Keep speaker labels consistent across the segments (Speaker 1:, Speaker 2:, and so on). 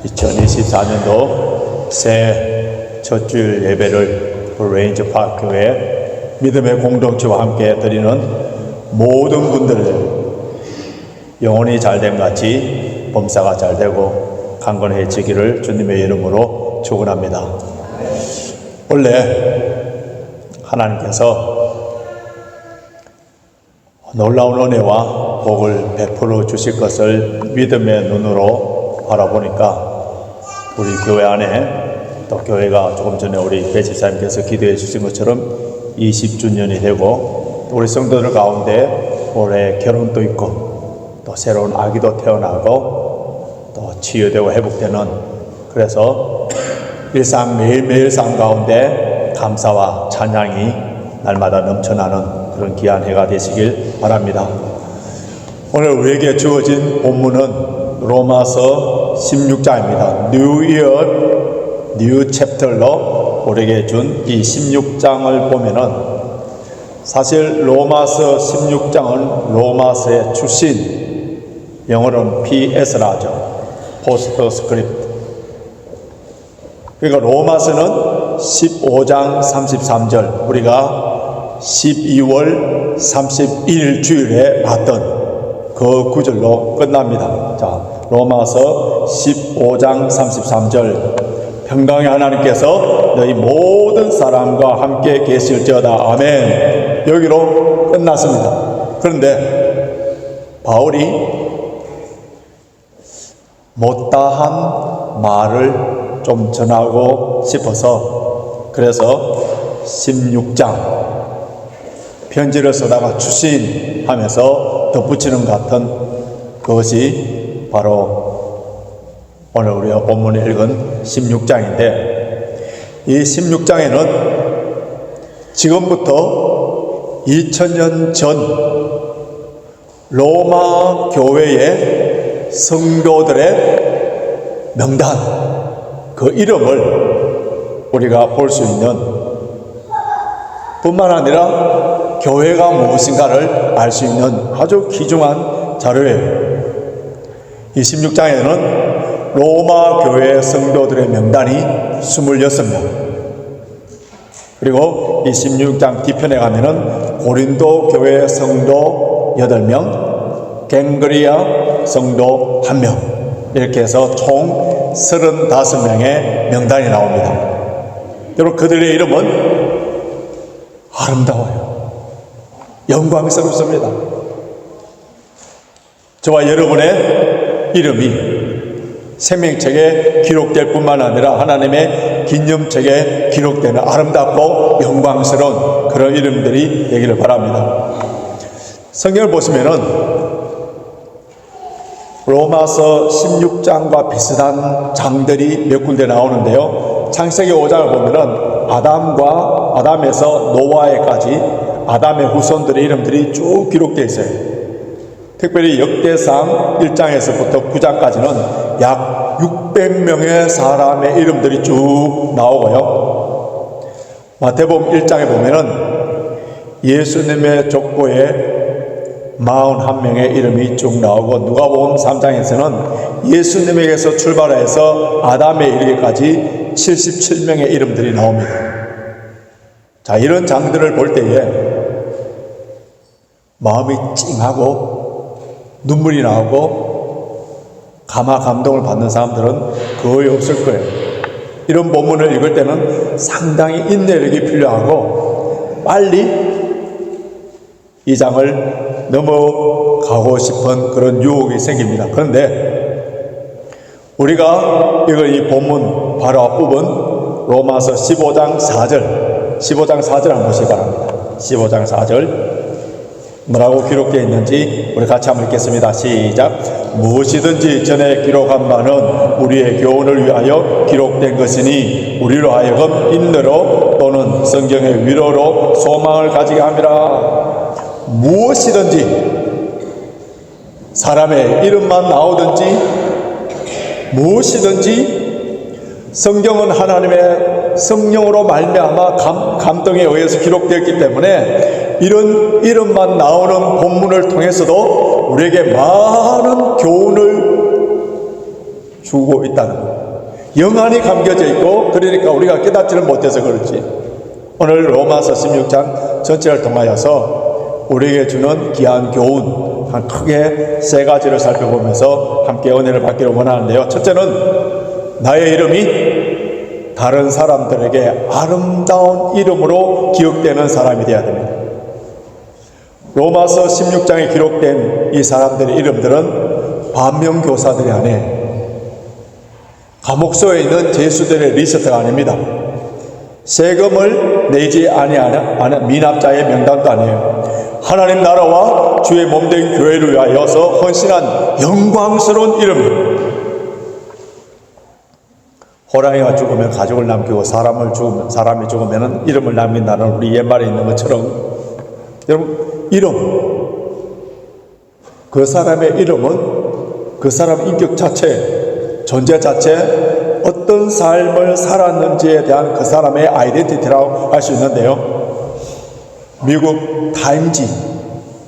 Speaker 1: 2024년도 새 첫 주일 예배를 레인저 파크 교회 믿음의 공동체와 함께 드리는 모든 분들의 영혼이 잘됨 같이 범사가 잘되고 강건해지기를 주님의 이름으로 축원합니다. 원래 하나님께서 놀라운 은혜와 복을 베풀어 주실 것을 믿음의 눈으로 바라보니까 우리 교회 안에 또 교회가 조금 전에 우리 배 집사님께서 기도해 주신 것처럼 20주년이 되고 우리 성도들 가운데 올해 결혼도 있고 또 새로운 아기도 태어나고 또 치유되고 회복되는, 그래서 일상 매일매일 삶 가운데 감사와 찬양이 날마다 넘쳐나는 그런 귀한 해가 되시길 바랍니다. 오늘 우리에게 주어진 본문은 로마서 16장입니다. New Year, New Chapter로 우리에게 준 이 16장을 보면은 사실 로마서 16장은 로마서의 출신, 영어로는 PS라 하죠. 포스트스크립트. 그러니까 로마서는 15장 33절, 우리가 12월 31일 주일에 봤던 그 구절로 끝납니다. 자, 로마서 15장 33절. 평강의 하나님께서 너희 모든 사람과 함께 계실지어다. 아멘. 여기로 끝났습니다. 그런데 바울이 못다한 말을 좀 전하고 싶어서 그래서 16장 편지를 쓰다가 추신하면서 덧붙이는 같은 그것이 바로 오늘 우리가 본문에 읽은 16장인데, 이 16장에는 지금부터 2000년 전 로마 교회의 성도들의 명단, 그 이름을 우리가 볼 수 있는, 뿐만 아니라 교회가 무엇인가를 알 수 있는 아주 귀중한 자료예요. 이 16장에는 로마 교회 성도들의 명단이 26명, 그리고 이 16장 뒤편에 가면은 고린도 교회 성도 8명, 갱그리아 성도 1명, 이렇게 해서 총 35명의 명단이 나옵니다. 여러분, 그들의 이름은 아름다워요. 영광스럽습니다. 저와 여러분의 이름이 생명책에 기록될 뿐만 아니라 하나님의 기념책에 기록되는 아름답고 영광스러운 그런 이름들이 되기를 바랍니다. 성경을 보시면은 로마서 16장과 비슷한 장들이 몇 군데 나오는데요. 창세기 5장을 보면은 아담에서 노아에까지 아담의 후손들의 이름들이 쭉 기록되어 있어요. 특별히 역대상 1장에서부터 9장까지는 약 600명의 사람의 이름들이 쭉 나오고요. 마태복음 1장에 보면은 예수님의 족보에 41명의 이름이 쭉 나오고, 누가복음 3장에서는 예수님에게서 출발해서 아담에 이르기까지 77명의 이름들이 나옵니다. 자, 이런 장들을 볼 때에 마음이 찡하고 눈물이 나오고 감동을 받는 사람들은 거의 없을 거예요. 이런 본문을 읽을 때는 상당히 인내력이 필요하고 빨리 이 장을 넘어가고 싶은 그런 유혹이 생깁니다. 그런데 우리가 읽은 이 본문 바로 앞부분 로마서 15장 4절 한번 보시기 바랍니다. 15장 4절 뭐라고 기록되어 있는지 우리 같이 한번 읽겠습니다. 시작. 무엇이든지 전에 기록한 바는 우리의 교훈을 위하여 기록된 것이니 우리로 하여금 인내로 또는 성경의 위로로 소망을 가지게 함이라. 무엇이든지, 사람의 이름만 나오든지 무엇이든지 성경은 하나님의 성령으로 말미암아 감동에 의해서 기록되었기 때문에 이런 이름만 나오는 본문을 통해서도 우리에게 많은 교훈을 주고 있다는 것. 영안이 감겨져 있고, 그러니까 우리가 깨닫지를 못해서 그렇지. 오늘 로마서 16장 전체를 통하여서 우리에게 주는 귀한 교훈, 한 크게 세 가지를 살펴보면서 함께 은혜를 받기를 원하는데요. 첫째는 나의 이름이 다른 사람들에게 아름다운 이름으로 기억되는 사람이 되어야 됩니다. 로마서 16장에 기록된 이 사람들의 이름들은 반면교사들이 아니에요. 감옥소에 있는 죄수들의 리스트가 아닙니다. 세금을 내지 아니하는 미납자의 명단도 아니에요. 하나님 나라와 주의 몸된 교회를 위하여서 헌신한 영광스러운 이름이에요. 호랑이가 죽으면 가족을 남기고 사람이 죽으면 이름을 남긴다는 우리 옛말에 있는 것처럼, 여러분, 이름, 그 사람의 이름은 그 사람 인격 자체, 존재 자체, 어떤 삶을 살았는지에 대한 그 사람의 아이덴티티라고 할 수 있는데요. 미국 타임지,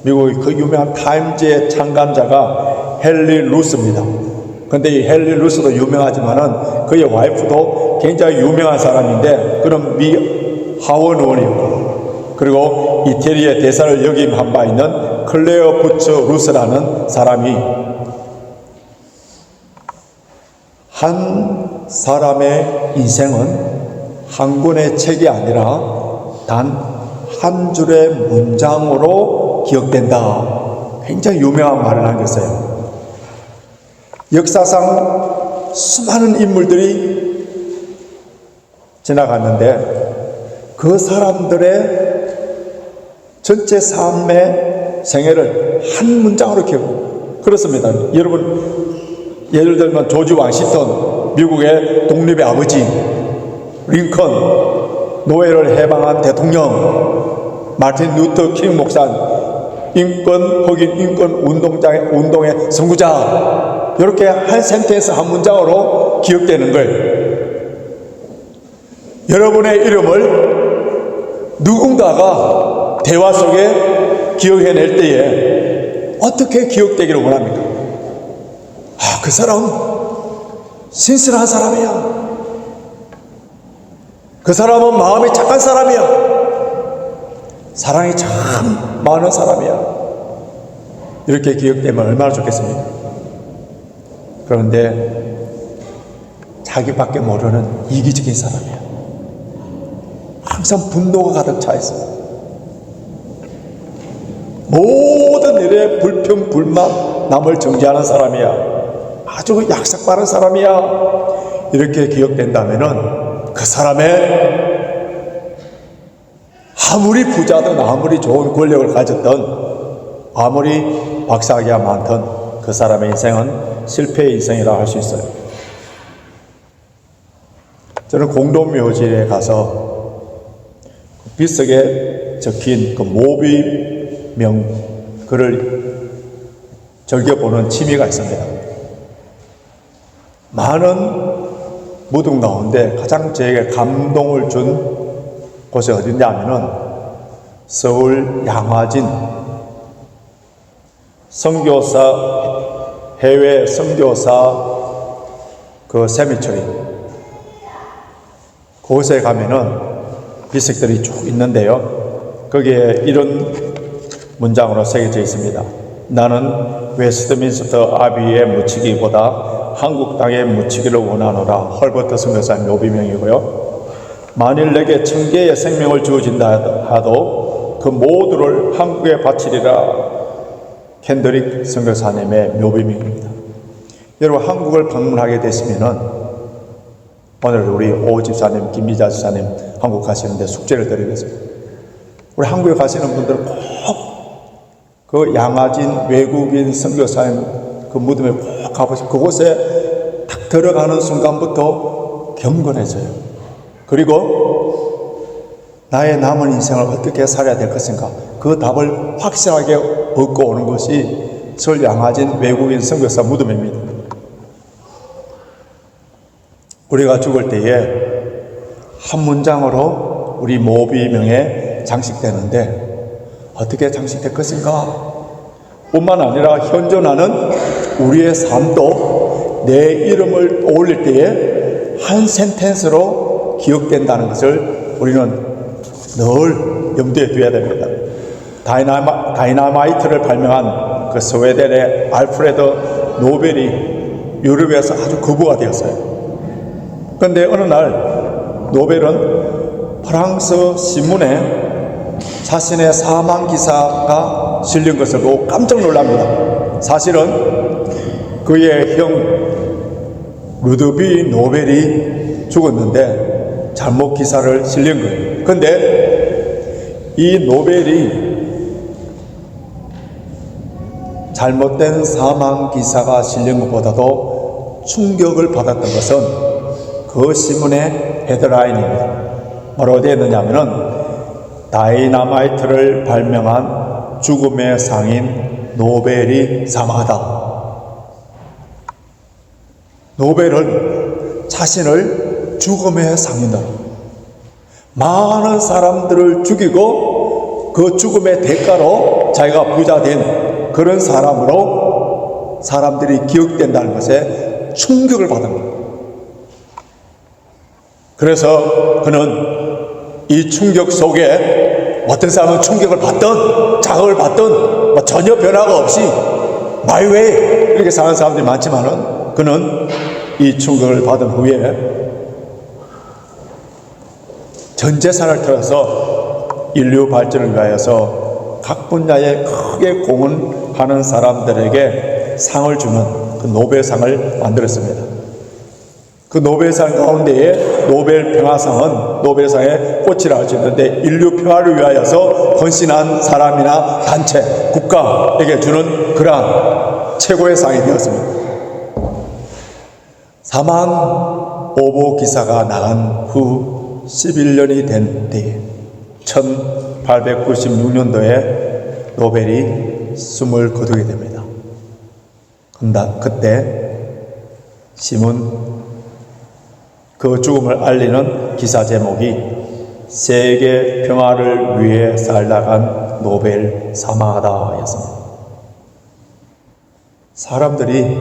Speaker 1: 미국의 그 유명한 타임지의 창간자가 헨리 루스입니다. 근데 이 헨리 루스도 유명하지만은 그의 와이프도 굉장히 유명한 사람인데, 그런 미 하원 의원이었고, 그리고 이태리의 대사를 역임한 바 있는 클레어 부츠 루스라는 사람이 한 사람의 인생은 한 권의 책이 아니라 단 한 줄의 문장으로 기억된다. 굉장히 유명한 말을 남겼어요. 역사상 수많은 인물들이 지나갔는데 그 사람들의 전체 삶의 생애를 한 문장으로 기억해요. 그렇습니다. 여러분, 예를 들면 조지 워싱턴, 미국의 독립의 아버지, 링컨, 노예를 해방한 대통령, 마틴 루터 킹 목사, 흑인 인권 운동의 선구자, 이렇게 한 센텐스 한 문장으로 기억되는 거예요. 여러분의 이름을 누군가가 대화 속에 기억해낼 때에 어떻게 기억되기를 원합니까? 아, 그 사람 신실한 사람이야. 그 사람은 마음이 착한 사람이야. 사랑이 참 많은 사람이야. 이렇게 기억되면 얼마나 좋겠습니까? 그런데 자기밖에 모르는 이기적인 사람이야. 항상 분노가 가득 차 있어. 모든 일에 불평, 불만, 남을 정죄하는 사람이야. 아주 약삭 빠른 사람이야. 이렇게 기억된다면은 그 사람의 아무리 부자든 아무리 좋은 권력을 가졌든 아무리 박사학위가 많든 그 사람의 인생은 실패의 인생이라 할 수 있어요. 저는 공동묘지에 가서 비석에 적힌 그 모비명 글을 즐겨보는 취미가 있습니다. 많은 무덤 가운데 가장 저에게 감동을 준 곳이 어딘지 하면은 서울 양화진 선교사, 해외 선교사 그 세미처리, 그곳에 가면은 비석들이 쭉 있는데요. 거기에 이런 문장으로 새겨져 있습니다. 나는 웨스트민스터 아비의 묻히기보다 한국 땅에 묻히기를 원하노라. 헐버트 선교사의 묘비명이고요. 만일 내게 1000개의 생명을 주어진다 하도 그 모두를 한국에 바치리라. 켄드릭 선교사님의 묘비명입니다. 여러분, 한국을 방문하게 되시면은 오늘 우리 오 집사님, 김미자 집사님 한국 가시는데 숙제를 드리겠습니다. 우리 한국에 가시는 분들은 꼭 그 양화진 외국인 선교사님 그 무덤에 꼭 가보시고 그곳에 딱 들어가는 순간부터 경건해져요. 그리고 나의 남은 인생을 어떻게 살아야 될 것인가, 그 답을 확실하게 얻고 오는 것이 서울 양화진 외국인 선교사 무덤입니다. 우리가 죽을 때에 한 문장으로 우리 모비명에 장식되는데 어떻게 장식될 것인가? 뿐만 아니라 현존하는 우리의 삶도 내 이름을 올릴 때에 한 센텐스로 기억된다는 것을 우리는 늘 염두에 두어야 됩니다. 다이나마이트를 발명한 그 스웨덴의 알프레드 노벨이 유럽에서 아주 거부가 되었어요. 그런데 어느 날 노벨은 프랑스 신문에 자신의 사망 기사가 실린 것을 보고 깜짝 놀랍니다. 사실은 그의 형 루드비 노벨이 죽었는데 잘못 기사를 실린 거예요. 그런데 이 노벨이 잘못된 사망 기사가 실린 것보다도 충격을 받았던 것은 그 신문의 헤드라인입니다. 뭐라고 되어 있느냐면은 다이나마이트를 발명한 죽음의 상인 노벨이 사망하다. 노벨은 자신을 죽음의 상인으로 많은 사람들을 죽이고 그 죽음의 대가로 자기가 부자 된 그런 사람으로 사람들이 기억된다는 것에 충격을 받은 거예요. 그래서 그는 이 충격 속에 어떤 사람은 충격을 받든 자극을 받든 뭐 전혀 변화가 없이 my way 이렇게 사는 사람들이 많지만은 그는 이 충격을 받은 후에 전 재산을 털어서 인류 발전을 위하여서 각 분야에 크게 공헌하는 사람들에게 상을 주는 그 노벨상을 만들었습니다. 그 노벨상 가운데에 노벨 평화상은 노벨상의 꽃이라 할 수 있는데 인류 평화를 위하여서 헌신한 사람이나 단체, 국가에게 주는 그러한 최고의 상이 되었습니다. 사망 오보 기사가 나간 후 11년이 된 뒤 1896년도에 노벨이 숨을 거두게 됩니다. 그때 신문 그 죽음을 알리는 기사 제목이 세계 평화를 위해 살다간 노벨 사망하다 였습니다. 사람들이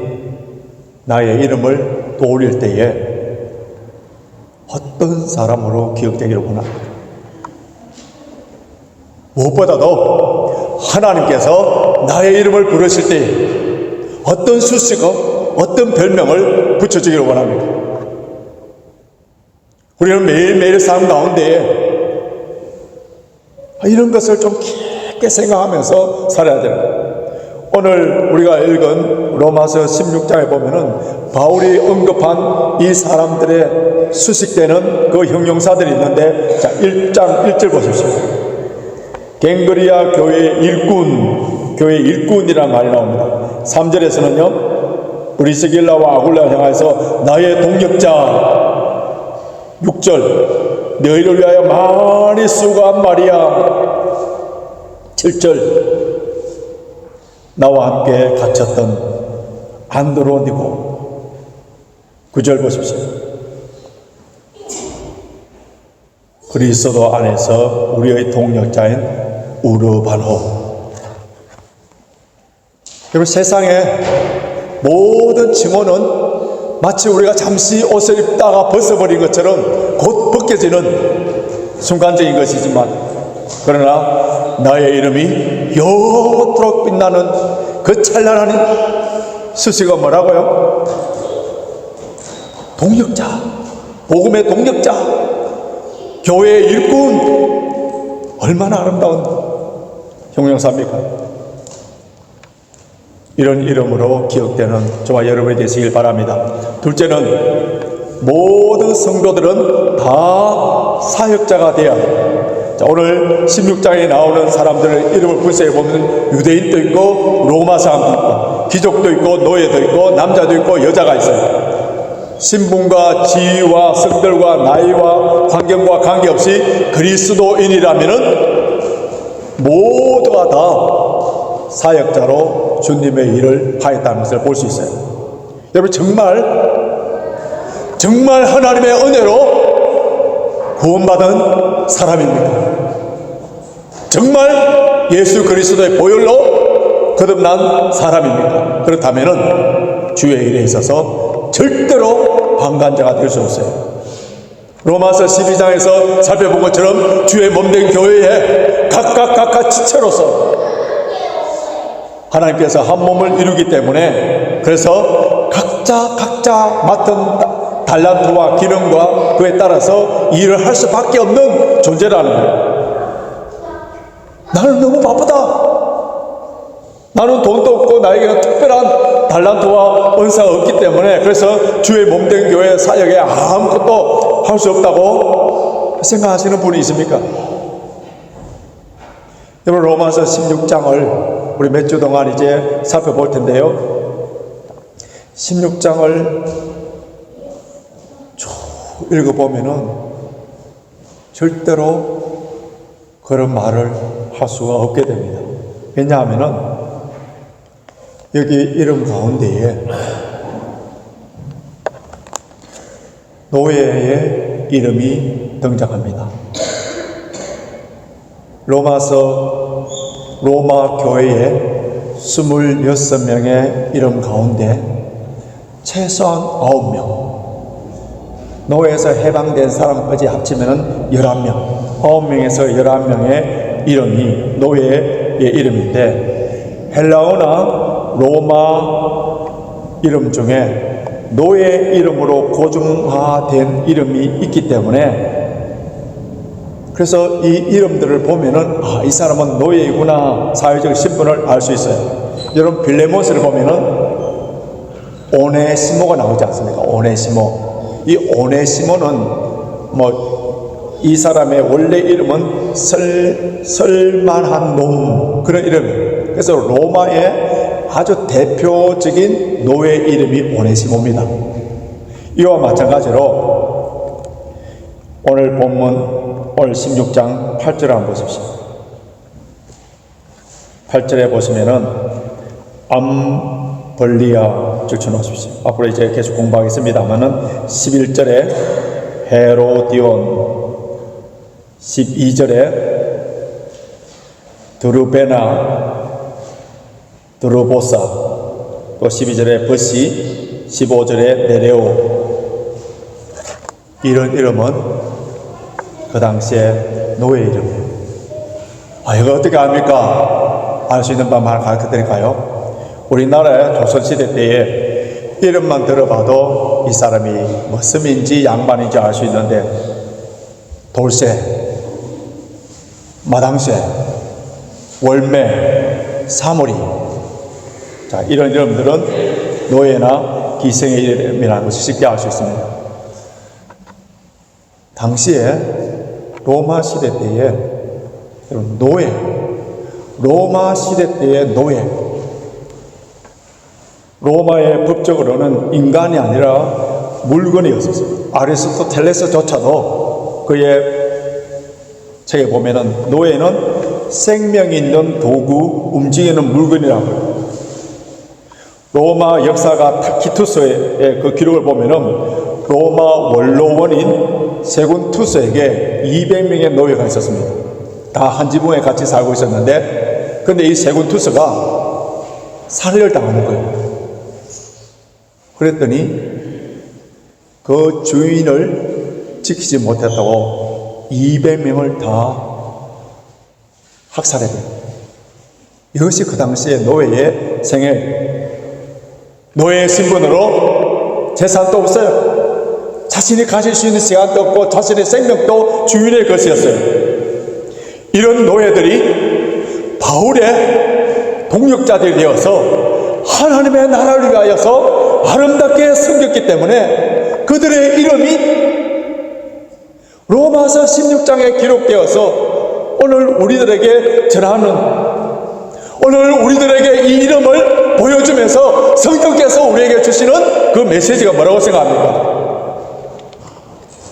Speaker 1: 나의 이름을 떠올릴 때에 어떤 사람으로 기억되기를 원합니다. 무엇보다도 하나님께서 나의 이름을 부르실 때 어떤 수식어, 어떤 별명을 붙여주기를 원합니다. 우리는 매일매일 삶 가운데 이런 것을 좀 깊게 생각하면서 살아야 됩니다. 오늘 우리가 읽은 로마서 16장에 보면은 바울이 언급한 이 사람들의 수식되는 그 형용사들이 있는데, 자, 1장 1절 보십시오. 갱그리아 교회의 일꾼이라는 말이 나옵니다. 3절에서는요, 브리스길라와 아굴라를 향해서 나의 동역자. 6절, 너희를 위하여 많이 수고한 말이야. 7절, 나와 함께 갇혔던 안드로니고. 9절 보십시오. 그리스도 안에서 우리의 동역자인 우르바노. 여러분, 세상의 모든 칭호는 마치 우리가 잠시 옷을 입다가 벗어버린 것처럼 곧 벗겨지는 순간적인 것이지만, 그러나 나의 이름이 영원토록 빛나는 그 찬란한 수식어 뭐라고요? 동역자, 복음의 동역자, 교회의 일꾼. 얼마나 아름다운 형용사입니까? 이런 이름으로 기억되는 저와 여러분이 되시길 바랍니다. 둘째는 모든 성도들은 다 사역자가 되어야 합니다. 자, 오늘 16장에 나오는 사람들의 이름을 분석해 보면 유대인도 있고 로마 사람도 있고 귀족도 있고 노예도 있고 남자도 있고 여자가 있어요. 신분과 지위와 성별과 나이와 환경과 관계없이 그리스도인이라면은 모두가 다 사역자로 주님의 일을 하였다는 것을 볼 수 있어요. 여러분, 정말 하나님의 은혜로 구원받은 사람입니다. 정말 예수 그리스도의 보혈로 거듭난 사람입니다. 그렇다면 주의 일에 있어서 절대로 방관자가 될 수 없어요. 로마서 12장에서 살펴본 것처럼 주의 몸된 교회에 각각 지체로서 하나님께서 한 몸을 이루기 때문에, 그래서 각자 맡은 달란트와 기능과 그에 따라서 일을 할 수밖에 없는 존재라는 거예요. 나는 너무 바쁘다. 나는 돈도 없고 나에게는 특별한 달란트와 은사가 없기 때문에, 그래서 주의 몸된 교회 사역에 아무것도 할 수 없다고 생각하시는 분이 있습니까? 여러분, 로마서 16장을 우리 몇 주 동안 이제 살펴볼 텐데요. 16장을 쭉 읽어보면은 절대로 그런 말을 할 수가 없게 됩니다. 왜냐하면은 여기 이름 가운데에 노예의 이름이 등장합니다. 로마 교회의 26명의 이름 가운데 최소한 9명, 노예에서 해방된 사람까지 합치면 11명, 9명에서 11명의 이름이 노예의 이름인데, 헬라어나 로마 이름 중에 노예 이름으로 고중화된 이름이 있기 때문에, 그래서 이 이름들을 보면은 이 사람은 노예이구나, 사회적 신분을 알 수 있어요. 여러분, 빌레몬스를 보면은 오네시모가 나오지 않습니까? 오네시모. 이 오네시모는 이 사람의 원래 이름은 설만한 놈, 그런 이름이에요. 그래서 로마의 아주 대표적인 노예 이름이 오네시모입니다. 이와 마찬가지로 오늘 본문, 오늘 16장 8절을 한번 보십시오. 8절에 보시면은 암벌리아 줄쳐놓으십시오. 앞으로 이제 계속 공부하겠습니다만은 11절에 헤로디온, 12절에 드루베나, 드루보사, 또 12절에 버시, 15절에 네레오. 이런 이름은 그 당시에 노예 이름이에요. 이거 어떻게 압니까? 알 수 있는 방법을 가르쳐 드릴까요? 우리나라의 조선시대 때에 이름만 들어봐도 이 사람이 스민지 양반인지 알 수 있는데, 돌쇠, 마당쇠, 월매, 사물이, 자, 이런 이름들은 노예나 기생의 이름이라는 것을 쉽게 알 수 있습니다. 당시에 로마 시대 때에 노예, 로마 시대 때의 노예, 로마의 법적으로는 인간이 아니라 물건이었었어요. 아리스토텔레스조차도 그의 책에 보면은 노예는 생명이 있는 도구, 움직이는 물건이라고 해요. 로마 역사가 타키투스의 그 기록을 보면은 로마 원로원인 세군투스에게 200명의 노예가 있었습니다. 다 한 지붕에 같이 살고 있었는데, 근데 이 세군투스가 살해를 당하는 거예요. 그랬더니 그 주인을 지키지 못했다고 200명을 다 학살해요. 이것이 그 당시의 노예의 생애, 노예의 신분으로 재산도 없어요. 자신이 가질 수 있는 시간도 없고 자신의 생명도 주인의 것이었어요. 이런 노예들이 바울의 동역자들이 되어서 하나님의 나라를 위하여서 아름답게 섬겼기 때문에 그들의 이름이 로마서 16장에 기록되어서 오늘 우리들에게 전하는, 오늘 우리들에게 이 이름을 보여주면서 성령께서 우리에게 주시는 그 메시지가 뭐라고 생각합니까?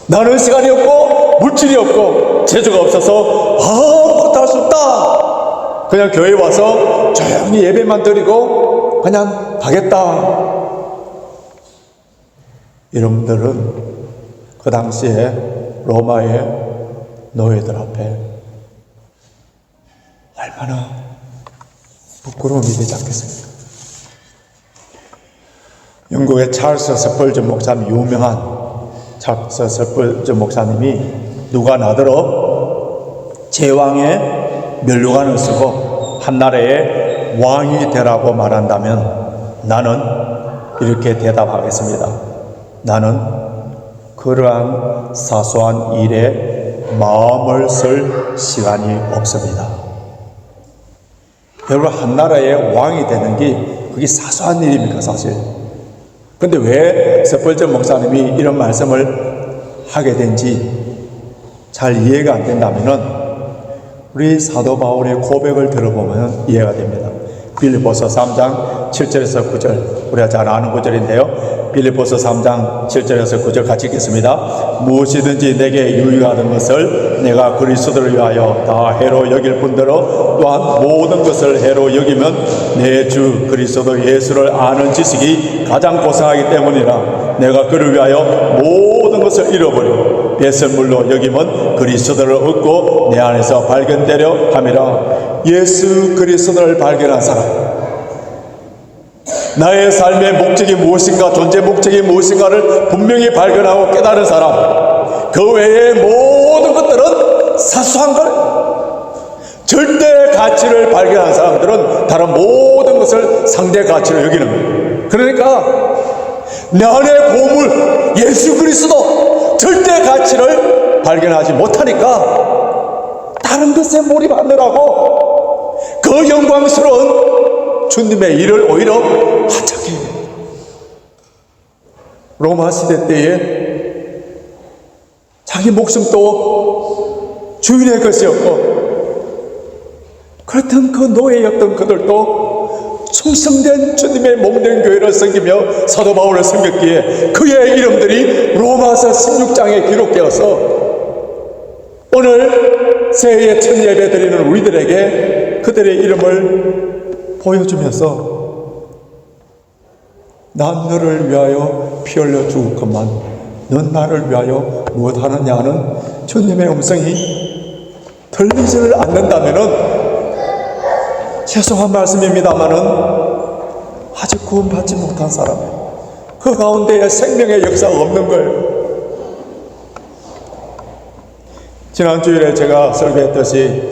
Speaker 1: 나는 시간이 없고 물질이 없고 재주가 없어서 아무것도 할 수 없다, 그냥 교회에 와서 조용히 예배만 드리고 그냥 가겠다. 여러분들은 그 당시에 로마의 노예들 앞에 얼마나 부끄러움이 되지 않겠습니까? 영국의 찰스 스펄전 목사님, 유명한 찰스 스펄전 목사님이 누가 나더러 제왕의 면류관을 쓰고 한나라의 왕이 되라고 말한다면 나는 이렇게 대답하겠습니다. 나는 그러한 사소한 일에 마음을 쓸 시간이 없습니다. 여러분, 한나라의 왕이 되는 게 그게 사소한 일입니까, 사실? 근데 왜 스펄전 목사님이 이런 말씀을 하게 된지 잘 이해가 안 된다면은 우리 사도 바울의 고백을 들어보면 이해가 됩니다. 빌립보서 3장 7절에서 9절, 우리가 잘 아는 구절인데요. 빌립보서 3장 7절에서 9절 같이 읽겠습니다. 무엇이든지 내게 유익하던 것을 내가 그리스도를 위하여 다 해로 여길 뿐더러 또한 모든 것을 해로 여기면 내 주 그리스도 예수를 아는 지식이 가장 고상하기 때문이라. 내가 그를 위하여 모든 것을 잃어버리고 배설물로 여기면 그리스도를 얻고 내 안에서 발견되려 함이라. 예수 그리스도를 발견한 사람, 나의 삶의 목적이 무엇인가, 존재 목적이 무엇인가를 분명히 발견하고 깨달은 사람, 그 외의 모든 것들은 사소한 것, 절대 가치를 발견한 사람들은 다른 모든 것을 상대 가치로 여기는 거예요. 그러니까 내 안의 보물 예수 그리스도 절대 가치를 발견하지 못하니까 다른 것에 몰입하느라고 그 영광스러운 주님의 일을 오히려 하찮게 해요. 로마 시대 때에 자기 목숨도 주인의 것이었고, 그렇던 그 노예였던 그들도 충성된 주님의 몸된 교회를 섬기며 사도 바울을 섬겼기에 그의 이름들이 로마서 16장에 기록되어서 오늘 새해에 첫 예배 드리는 우리들에게 그들의 이름을 보여주면서 난 너를 위하여 피 흘려 죽었건만 넌 나를 위하여 무엇하느냐 하는 주님의 음성이 들리지를 않는다면은 죄송한 말씀입니다마는 아직 구원받지 못한 사람이에요. 그 가운데에 생명의 역사가 없는 거예요. 지난 주일에 제가 설교했듯이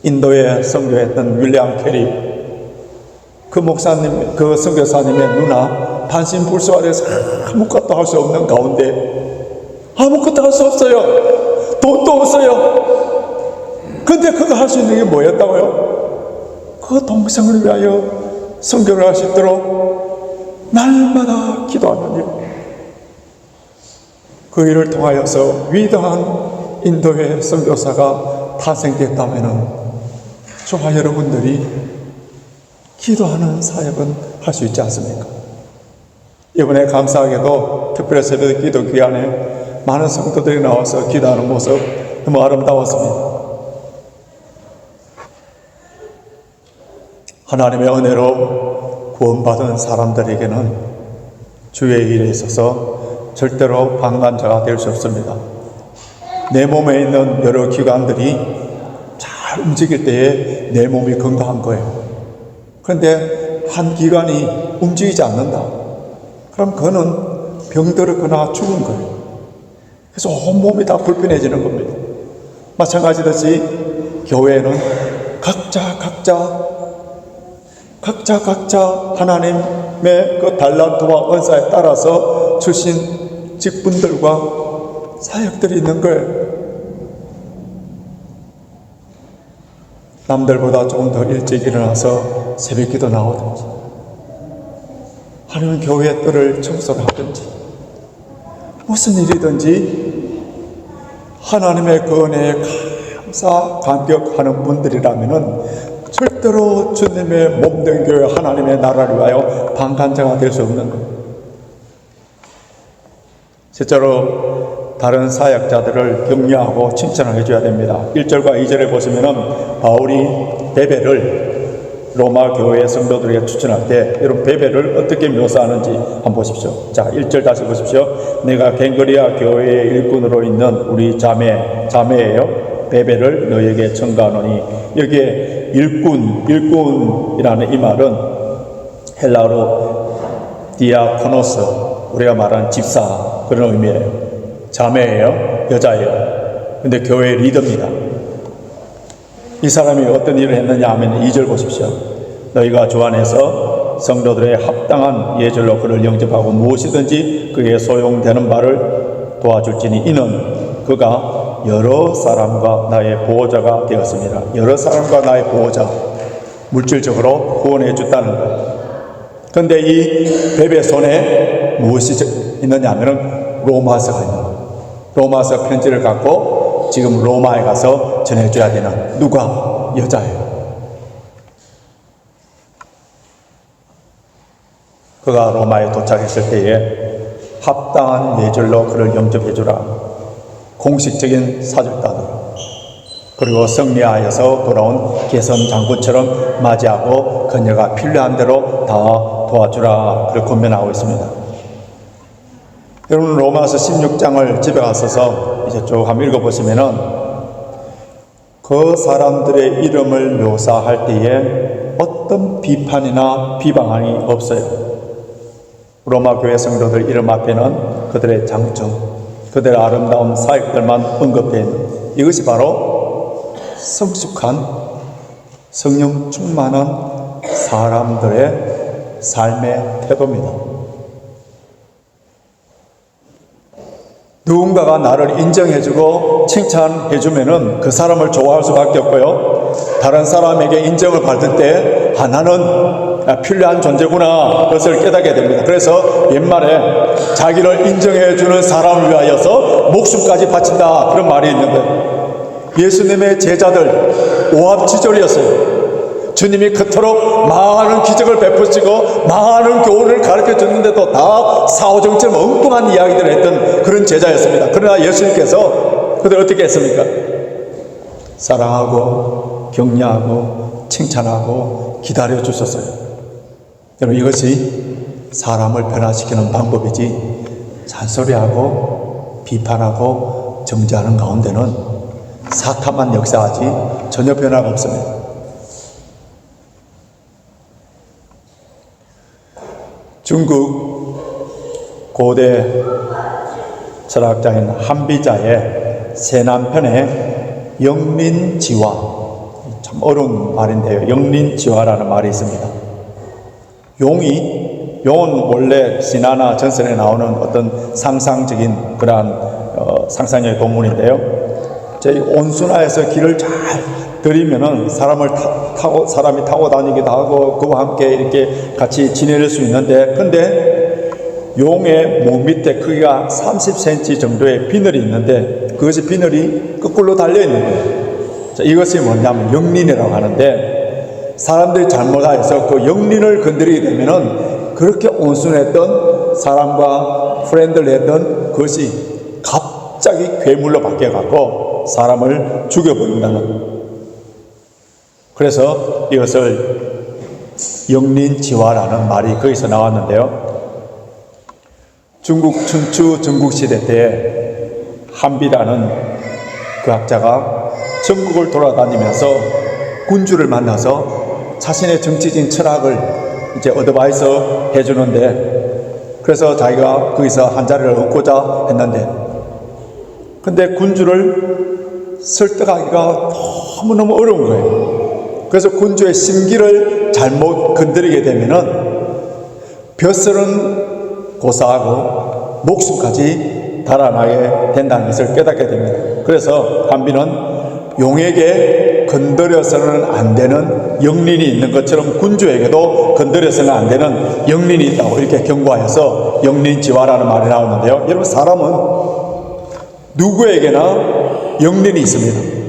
Speaker 1: 인도에 선교했던 윌리엄 캐리, 그 목사님, 그 선교사님의 누나 반신불수아돼서 아무것도 할 수 없는 가운데, 아무것도 할 수 없어요. 돈도 없어요. 근데 그거 할 수 있는 게 뭐였다고요? 그 동생을 위하여 선교를 하시도록 날마다 기도하는 일. 그 일을 통하여서 위대한 인도의 선교사가 탄생됐다면 저와 여러분들이 기도하는 사역은 할 수 있지 않습니까? 이번에 감사하게도 특별히 새벽 기도 기간에 많은 성도들이 나와서 기도하는 모습 너무 아름다웠습니다. 하나님의 은혜로 구원받은 사람들에게는 주의 일에 있어서 절대로 방관자가 될 수 없습니다. 내 몸에 있는 여러 기관들이 잘 움직일 때에 내 몸이 건강한 거예요. 그런데 한 기관이 움직이지 않는다. 그럼 그거는 병들었거나 죽은 거예요. 그래서 온몸이 다 불편해지는 겁니다. 마찬가지듯이 교회는 각자 하나님의 그 달란트와 은사에 따라서 주신 직분들과 사역들이 있는 거예요. 남들보다 조금 더 일찍 일어나서 새벽기도 나오든지, 아니면 교회 뜰을 청소를 하든지, 무슨 일이든지 하나님의 그 은혜에 감격하는 분들이라면은 절대로 주님의 몸된 교회 하나님의 나라를 위하여 방관자가 될 수 없는 것. 실제로 다른 사역자들을 격려하고 칭찬을 해줘야 됩니다. 1절과 2절에 보시면은 바울이 베베를 로마 교회 성도들에게 추천할 때 여러분 베베를 어떻게 묘사하는지 한번 보십시오. 자, 1절 다시 보십시오. 내가 갱거리아 교회의 일꾼으로 있는 우리 자매예요. 베베를 너에게 청가하노니, 여기에 일꾼이라는 이 말은 헬라어로 디아코노스, 우리가 말하는 집사, 그런 의미예요. 자매예요, 여자예요. 근데 교회의 리더입니다. 이 사람이 어떤 일을 했느냐 하면 2절 보십시오. 너희가 주 안에서 성도들의 합당한 예절로 그를 영접하고 무엇이든지 그에게 소용되는 바를 도와줄지니 이는 그가 여러 사람과 나의 보호자가 되었습니다. 여러 사람과 나의 보호자, 물질적으로 구원해 줬다는 거예요. 그런데 이 베베 손에 무엇이 있느냐 하면 로마서가 있는 거예요. 로마서 편지를 갖고 지금 로마에 가서 전해줘야 되는 누가? 여자예요. 그가 로마에 도착했을 때에 합당한 예절로 그를 영접해주라. 공식적인 사절단으로. 그리고 승리하여서 돌아온 개선 장군처럼 맞이하고 그녀가 필요한 대로 다 도와주라. 그를 권면하고 있습니다. 여러분 로마서 16장을 집에 가셔서 이제 쭉 한번 읽어보시면은 그 사람들의 이름을 묘사할 때에 어떤 비판이나 비방이 없어요. 로마 교회 성도들 이름 앞에는 그들의 장점, 그들의 아름다운 사역들만 언급되어 있는 이것이 바로 성숙한 성령 충만한 사람들의 삶의 태도입니다. 누군가가 나를 인정해주고 칭찬해주면은 그 사람을 좋아할 수밖에 없고요. 다른 사람에게 인정을 받을 때 나는 필요한 존재구나 그것을 깨닫게 됩니다. 그래서 옛말에 자기를 인정해주는 사람을 위하여서 목숨까지 바친다 그런 말이 있는 거예요. 예수님의 제자들 오합지졸이었어요. 주님이 그토록 많은 기적을 베푸시고 많은 교훈을 가르쳐 줬는데도 다 사오정처럼 엉뚱한 이야기들을 했던 그런 제자였습니다. 그러나 예수님께서 그들 어떻게 했습니까? 사랑하고 격려하고 칭찬하고 기다려 주셨어요. 여러분 이것이 사람을 변화시키는 방법이지 잔소리하고 비판하고 정죄하는 가운데는 사탄만 역사하지 전혀 변화가 없습니다. 중국 고대 철학자인 한비자의 세 남편의 영린지화, 참 어려운 말인데요. 영린지화라는 말이 있습니다. 용은 원래 신화나 전설에 나오는 어떤 상상적인 그러한 상상의 동물인데요. 저희 온순화해서 길을 잘 들이면은 사람이 타고 다니기도 하고 그와 함께 이렇게 같이 지낼 수 있는데, 근데 용의 몸 밑에 크기가 30cm 정도의 비늘이 있는데 그것이 비늘이 거꾸로 달려 있는 거예요. 자, 이것이 뭐냐면 영린이라고 하는데, 사람들이 잘못하여서 그 영린을 건드리게 되면은 그렇게 온순했던 사람과 프렌드를 했던 그것이 갑자기 괴물로 바뀌어갖고 사람을 죽여버린다는. 그래서 이것을 영린지화라는 말이 거기서 나왔는데요. 중국 춘추 전국시대 때에 한비라는 그 학자가 전국을 돌아다니면서 군주를 만나서 자신의 정치적인 철학을 이제 어드바이스 해주는데, 그래서 자기가 거기서 한 자리를 얻고자 했는데, 근데 군주를 설득하기가 너무너무 어려운 거예요. 그래서 군주의 심기를 잘못 건드리게 되면은 벼슬은 고사하고 목숨까지 달아나게 된다는 것을 깨닫게 됩니다. 그래서 한비는 용에게 건드려서는 안 되는 영린이 있는 것처럼 군주에게도 건드려서는 안 되는 영린이 있다고 이렇게 경고하여서 영린지화라는 말이 나오는데요. 여러분 사람은 누구에게나 영린이 있습니다.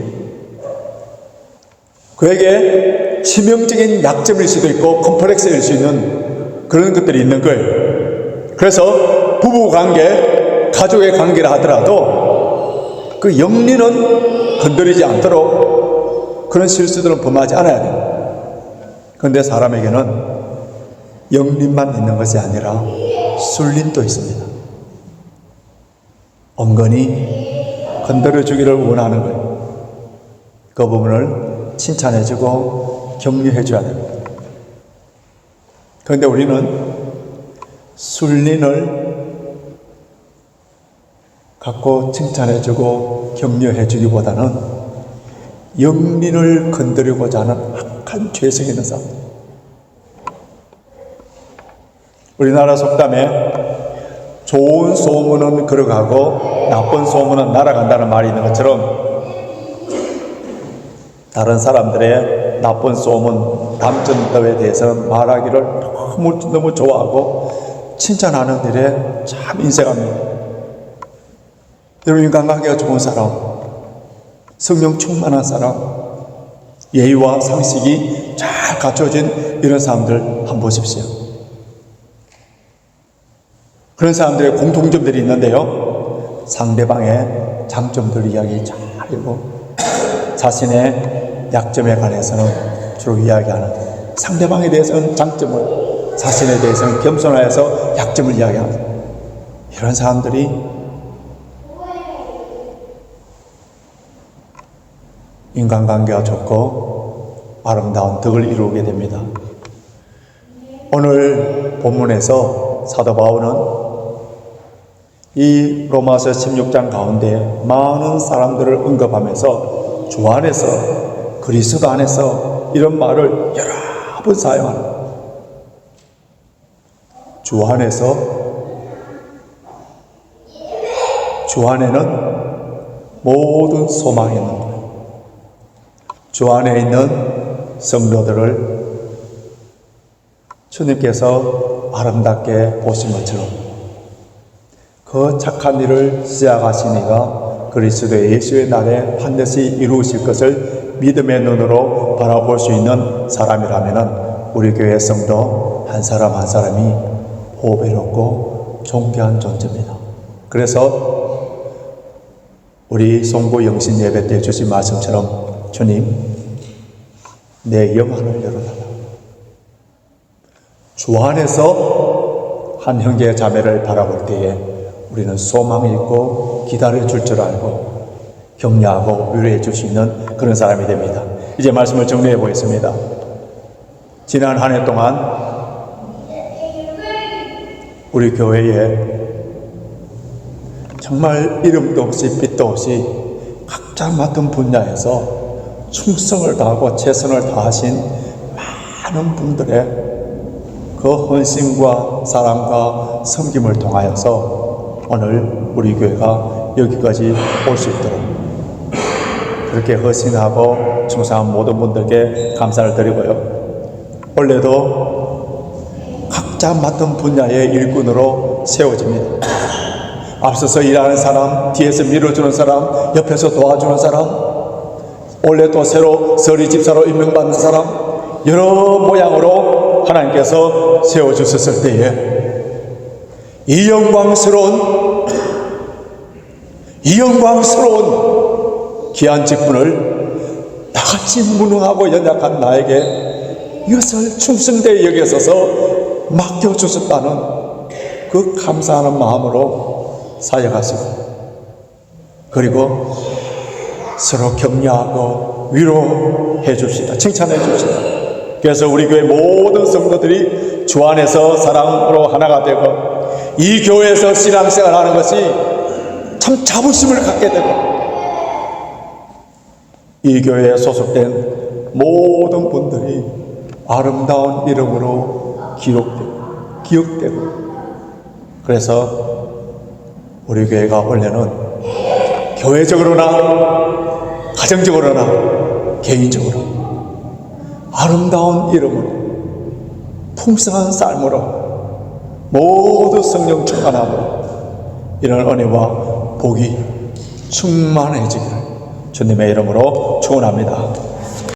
Speaker 1: 그에게 치명적인 약점일 수도 있고 컴플렉스일 수 있는 그런 것들이 있는 거예요. 그래서 부부관계, 가족의 관계라 하더라도 그 영린은 건드리지 않도록 그런 실수들은 범하지 않아야 돼요. 그런데 사람에게는 영린만 있는 것이 아니라 술린도 있습니다. 엄건히 건드려주기를 원하는 거예요. 그 부분을 칭찬해주고 격려해줘야 됩니다. 그런데 우리는 순린을 갖고 칭찬해주고 격려해주기보다는 영린을 건드리고자 하는 악한 죄성이 있는 사람. 우리나라 속담에 좋은 소문은 걸어가고 나쁜 소문은 날아간다는 말이 있는 것처럼 다른 사람들의 나쁜 소문, 담전법에 대해서 말하기를 너무 좋아하고 칭찬하는 일에 참 인색합니다. 여러분, 인간관계가 좋은 사람, 성령 충만한 사람, 예의와 상식이 잘 갖춰진 이런 사람들 한번 보십시오. 그런 사람들의 공통점들이 있는데요, 상대방의 장점들 이야기 잘 알고 자신의 약점에 관해서는 주로 이야기하는, 상대방에 대해서는 장점을, 자신에 대해서는 겸손하여서 약점을 이야기하는 이런 사람들이 인간관계가 좋고 아름다운 덕을 이루게 됩니다. 오늘 본문에서 사도 바울은 이 로마서 16장 가운데 많은 사람들을 언급하면서 주 안에서, 그리스도 안에서 이런 말을 여러 번 사용하는, 주 안에서, 주 안에는 모든 소망이 있는 거예요. 주 안에 있는 성도들을 주님께서 아름답게 보신 것처럼 그 착한 일을 시작하신 이가 그리스도의 예수의 날에 반드시 이루실 것을 믿음의 눈으로 바라볼 수 있는 사람이라면 우리 교회 성도 한 사람 한 사람이 보배롭고 존귀한 존재입니다. 그래서 우리 송구 영신 예배 때 주신 말씀처럼 주님, 내 영안을 열어달라. 주 안에서 한 형제 자매를 바라볼 때에 우리는 소망이 있고 기다려줄 줄 알고 격려하고 위로해 줄 수 있는 그런 사람이 됩니다. 이제 말씀을 정리해 보겠습니다. 지난 한 해 동안 우리 교회에 정말 이름도 없이 빛도 없이 각자 맡은 분야에서 충성을 다하고 최선을 다하신 많은 분들의 그 헌신과 사랑과 섬김을 통하여서 오늘 우리 교회가 여기까지 올 수 있도록 그렇게 헌신하고 충성한 모든 분들께 감사를 드리고요. 원래도 각자 맡은 분야의 일꾼으로 세워집니다. 앞서서 일하는 사람, 뒤에서 밀어주는 사람, 옆에서 도와주는 사람, 원래 또 새로 서리 집사로 임명받는 사람, 여러 모양으로 하나님께서 세워주셨을 때에 이 영광스러운 귀한 직분을 나같이 무능하고 연약한 나에게 이것을 충성되이 여기서서 맡겨주셨다는 그 감사하는 마음으로 사역하시고, 그리고 서로 격려하고 위로해 줍시다. 칭찬해 줍시다. 그래서 우리 교회 모든 성도들이 주 안에서 사랑으로 하나가 되고 이 교회에서 신앙생활 하는 것이 참 자부심을 갖게 되고 이 교회에 소속된 모든 분들이 아름다운 이름으로 기억되고 그래서 우리 교회가 원래는 교회적으로나 가정적으로나 개인적으로 아름다운 이름으로 풍성한 삶으로 모두 성령 충만함으로 이런 은혜와 복이 충만해지기를 주님의 이름으로 축원합니다.